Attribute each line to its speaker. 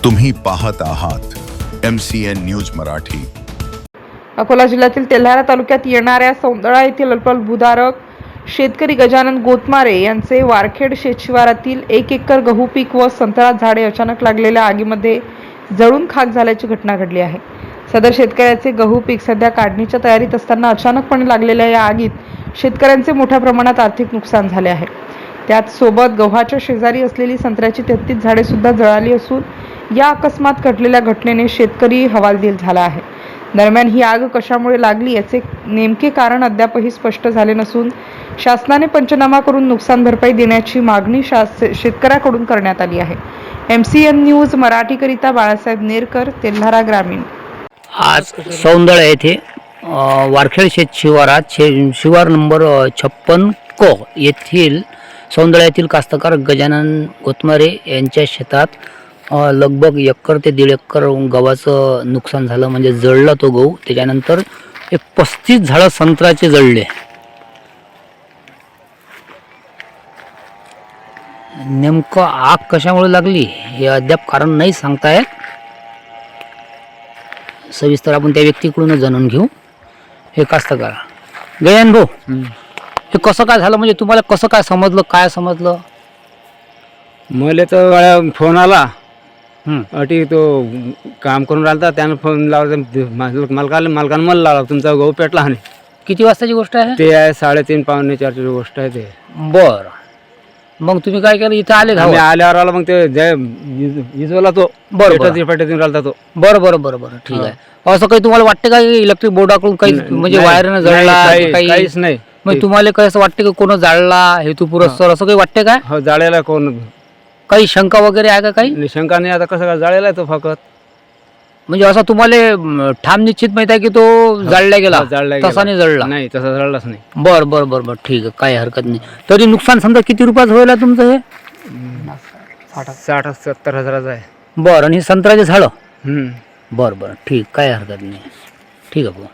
Speaker 1: तुम्ही पाहत आहात MCN न्यूज मराठी।
Speaker 2: अकोला जिल्ह्यातील तेल्हारा तालुक्यात येणाऱ्या सौंदळा येथील अल्पभूधारक शेतकरी गजानन गोतमारे यांचे वारखेड शेतशिवारातील 1 एकर गहू पीक व संत्रा झाडे अचानक लागलेल्या आगीमध्ये जळून खाक झाल्याची घटना घडली आहे। सदर शेतकऱ्याचे गहू पीक सध्या काढणीच्या तयारीत असताना अचानकपणे लागलेल्या या आगीत शेतकऱ्यांचे मोठ्या प्रमाणात आर्थिक नुकसान झाले आहे। त्यात सोबत गव्हाच्या शेजारी असलेली संत्र्याची 33 झाडे सुद्धा जळाली असून या अकस्मात घडलेल्या घटनेने शेतकरी हवालदिल झाला आहे। दरम्यान ही आग कशामुळे लागली याचे नेमके कारण अद्यापही स्पष्ट झाले नसून शासनाने पंचनामा करून नुकसान भरपाई देण्याची मागणी शेतकऱ्याकडून करण्यात आली आहे। MCN न्यूज मराठीकरिता बाळासाहेब नेरकर, तेल्हारा ग्रामीण।
Speaker 3: आज सौंदळा येथे वारखेड शेत शिवारात शिवार नंबर 56 क येथील सौंदळा येथील कास्तकार गजानन गोतमारे यांच्या शेतात लगभग 1 एकर ते 1.5 एकर गव्हाचं नुकसान झालं, म्हणजे जळला तो गहू। त्याच्यानंतर 35 झाडं संत्र्याचे जळले। नेमकं आग कशामुळे लागली हे अद्याप कारण नाही सांगता येत। सविस्तर आपण त्या व्यक्तीकडून जाणून घेऊ। हे कास्तकार गजानन भाऊ, हे कसं काय झालं, म्हणजे तुम्हाला कसं काय समजलं, काय समजलं?
Speaker 4: मला तर फोन आला अटी तो काम करून राहिला, त्यानं फोन लावला मालकानं मला लावला, तुमचा गहू पेटला आणि
Speaker 3: किती वाजताची गोष्ट आहे?
Speaker 4: ते आहे 3:30 पावणे 4ची गोष्ट आहे ते।
Speaker 3: बर, मग तुम्ही काय केलं? इथं आले धाव?
Speaker 4: आल्यावर आला, मग ते इजवला तो
Speaker 3: बरं
Speaker 4: पेटून राहिला तो।
Speaker 3: बरं ठीक आहे। असं काही तुम्हाला वाटते का इलेक्ट्रिक बोर्डाकडून काही म्हणजे वायरनं जळला
Speaker 4: काहीच नाही?
Speaker 3: मग तुम्हाला काही असं वाटते का कोण जाळला हेतुपुरस्सर असं काही वाटते का?
Speaker 4: हो, जाळेला कोण?
Speaker 3: काही शंका वगैरे आहे का? काही
Speaker 4: शंका नाही, आता कसं काय जाळेला आहे तो फक्त।
Speaker 3: म्हणजे असं तुम्हाला ठाम निश्चित माहित आहे की तो जाळला गेला? तसा नाही जळला?
Speaker 4: नाही, तसा जळलाच नाही।
Speaker 3: बर ठीक आहे, काही हरकत नाही। तरी नुकसान समजा किती रुपयात होईल तुमचं? हे
Speaker 4: 60-70 हजाराचं आहे।
Speaker 3: बरं, आणि संत्र्याचे झाडं? बरं ठीक, काय हरकत नाही, ठीक आहे भाऊ।